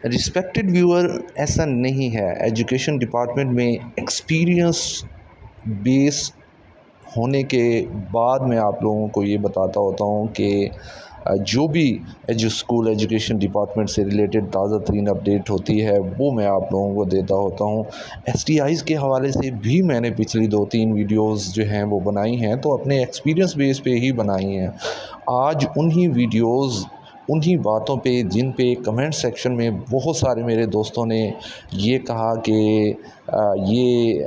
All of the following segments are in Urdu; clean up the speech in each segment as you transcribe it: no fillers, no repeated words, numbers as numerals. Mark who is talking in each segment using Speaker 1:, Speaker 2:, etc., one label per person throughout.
Speaker 1: رسپیکٹڈ ویور، ایسا نہیں ہے. ایجوکیشن ڈپارٹمنٹ میں ایکسپیرئنس بیس ہونے کے بعد میں آپ لوگوں کو یہ بتاتا ہوتا ہوں کہ جو بھی اسکول ایجوکیشن ڈپارٹمنٹ سے ریلیٹڈ تازہ ترین اپڈیٹ ہوتی ہے وہ میں آپ لوگوں کو دیتا ہوتا ہوں. ایس ٹی آئیز کے حوالے سے بھی میں نے پچھلی 2-3 ویڈیوز جو ہیں وہ بنائی ہیں، تو اپنے ایکسپیرینس بیس پہ ہی بنائی ہیں. آج انہی ویڈیوز، انہی باتوں پہ جن پہ کمنٹ سیکشن میں بہت سارے میرے دوستوں نے یہ کہا کہ یہ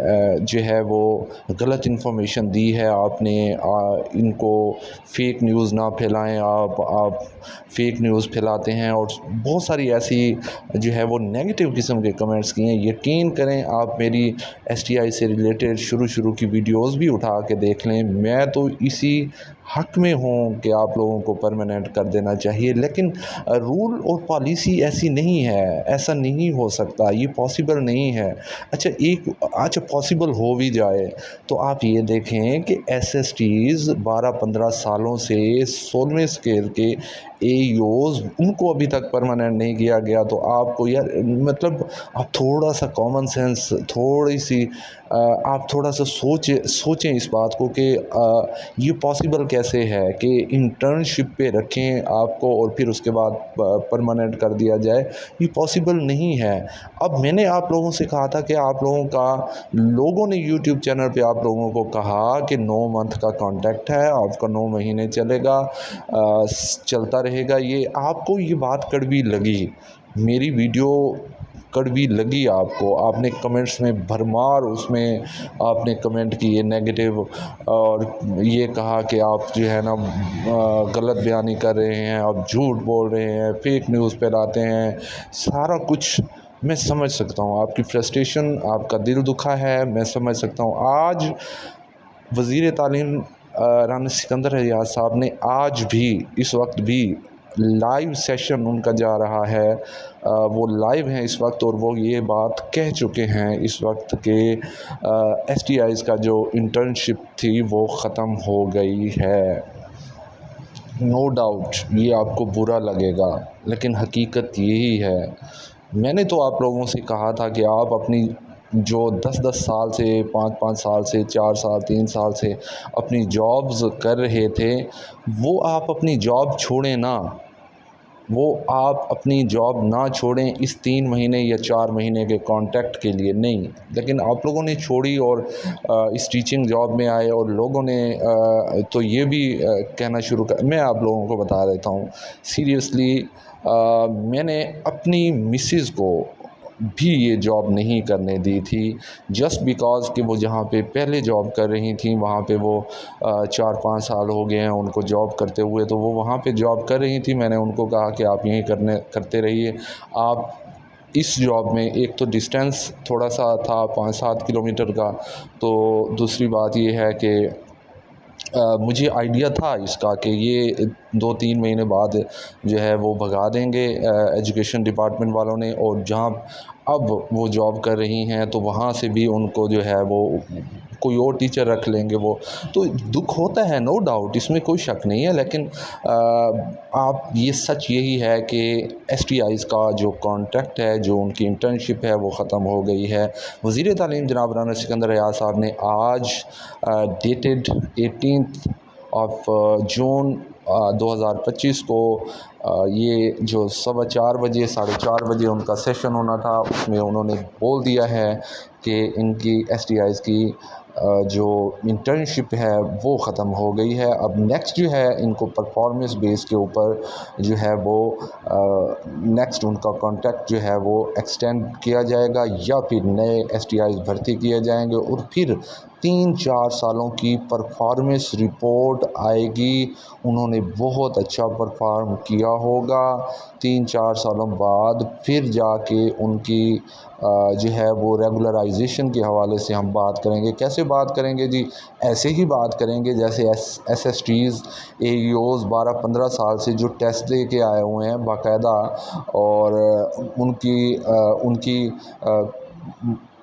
Speaker 1: جو ہے وہ غلط انفارمیشن دی ہے آپ نے، ان کو فیک نیوز نہ پھیلائیں، آپ فیک نیوز پھیلاتے ہیں، اور بہت ساری ایسی جو ہے وہ نیگیٹو قسم کے کمنٹس کیے ہیں. یقین کریں آپ میری ایس ٹی آئی سے ریلیٹڈ شروع کی ویڈیوز بھی اٹھا کے دیکھ لیں، میں تو اسی حق میں ہوں کہ آپ لوگوں کو پرماننٹ کر دینا چاہیے. لیکن رول اور پالیسی ایسی نہیں ہے، ایسا نہیں ہو سکتا، یہ پاسبل نہیں ہے. اچھا پاسبل ہو بھی جائے تو آپ یہ دیکھیں کہ ایس ایس ٹیز 12-15 سالوں سے 16ویں اسکیل کے اے یوز ان کو ابھی تک پرماننٹ نہیں کیا گیا. تو آپ کو یار مطلب آپ تھوڑا سا کامن سینس، تھوڑی سی آپ تھوڑا سا سوچیں اس بات کو کہ یہ پاسبل کیسے ہے کہ انٹرنشپ پہ رکھیں آپ کو اور پھر اس کے بعد پرماننٹ کر دیا جائے. یہ پاسبل نہیں ہے. اب میں نے آپ لوگوں سے کہا تھا کہ آپ لوگوں نے یوٹیوب چینل پہ آپ لوگوں کو کہا کہ 9 منتھ کا کانٹیکٹ ہے آپ کا، 9 مہینے چلے گا، چلتا رہے گا. یہ آپ کو یہ بات کڑوی لگی، میری ویڈیو کڑوی لگی آپ نے کمنٹس میں بھرمار اس میں آپ نے کمنٹ کیے نیگیٹو، اور یہ کہا کہ آپ جو ہے نا غلط بیانی کر رہے ہیں، آپ جھوٹ بول رہے ہیں، فیک نیوز پھیلاتے ہیں. سارا کچھ میں سمجھ سکتا ہوں، آپ کی فرسٹریشن، آپ کا دل دکھا ہے، میں سمجھ سکتا ہوں. آج وزیر تعلیم رانا سکندر ریاض صاحب نے آج بھی اس وقت بھی لائیو سیشن ان کا جا رہا ہے، وہ لائیو ہیں اس وقت، اور وہ یہ بات کہہ چکے ہیں اس وقت کہ ایس ٹی آئیز کا جو انٹرنشپ تھی وہ ختم ہو گئی ہے. نو ڈاؤٹ یہ آپ کو برا لگے گا، لیکن حقیقت یہی ہے. میں نے تو آپ لوگوں سے کہا تھا کہ آپ اپنی جو 10 سال سے 5 سال سے 4 سال 3 سال سے اپنی جابز کر رہے تھے، وہ آپ اپنی جاب چھوڑیں نا، وہ آپ اپنی جاب نہ چھوڑیں اس 3 مہینے یا 4 مہینے کے کانٹیکٹ کے لیے نہیں. لیکن آپ لوگوں نے چھوڑی اور اس ٹیچنگ جاب میں آئے، اور لوگوں نے تو یہ بھی کہنا شروع کر. میں آپ لوگوں کو بتا دیتا ہوں سیریسلی، میں نے اپنی مسز کو بھی یہ جاب نہیں کرنے دی تھی، جسٹ بیکاز کہ وہ جہاں پہ پہلے جاب کر رہی تھیں وہاں پہ وہ 4-5 سال ہو گئے ہیں ان کو جاب کرتے ہوئے، تو وہ وہاں پہ جاب کر رہی تھی. میں نے ان کو کہا کہ آپ یہیں کرتے رہیے. آپ اس جاب میں ایک تو ڈسٹینس تھوڑا سا تھا 5-7 کلومیٹر کا، تو دوسری بات یہ ہے کہ مجھے آئیڈیا تھا اس کا کہ یہ 2-3 مہینے بعد جو ہے وہ بھگا دیں گے ایجوکیشن ڈپارٹمنٹ والوں نے، اور جہاں اب وہ جاب کر رہی ہیں تو وہاں سے بھی ان کو جو ہے وہ کوئی اور ٹیچر رکھ لیں گے. وہ تو دکھ ہوتا ہے، نو ڈاؤٹ، اس میں کوئی شک نہیں ہے. لیکن آپ یہ سچ یہی ہے کہ ایس ٹی آئیز کا جو کانٹریکٹ ہے، جو ان کی انٹرنشپ ہے وہ ختم ہو گئی ہے. وزیر تعلیم جناب رانا سکندر ریاض صاحب نے آج ڈیٹڈ 18 جون 2025 کو یہ جو 4:15 بجے 4:30 بجے ان کا سیشن ہونا تھا، اس میں انہوں نے بول دیا ہے کہ ان کی ایس ٹی آئیز کی جو انٹرنشپ ہے وہ ختم ہو گئی ہے. اب نیکسٹ جو ہے ان کو پرفارمنس بیس کے اوپر جو ہے وہ نیکسٹ ان کا کانٹریکٹ جو ہے وہ ایکسٹینڈ کیا جائے گا، یا پھر نئے ایس ٹی آئیز بھرتی کیے جائیں گے، اور پھر 3-4 سالوں کی پرفارمنس رپورٹ آئے گی. انہوں نے بہت اچھا پرفارم کیا ہوگا، 3-4 سالوں بعد پھر جا کے ان کی جو ہے وہ ریگولرائزیشن کے حوالے سے ہم بات کریں گے. کیسے بات کریں گے جی؟ ایسے ہی بات کریں گے جیسے ایس ایس ٹیز اے یوز 12-15 سال سے جو ٹیسٹ دے کے آئے ہوئے ہیں باقاعدہ، اور ان کی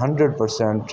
Speaker 1: 100%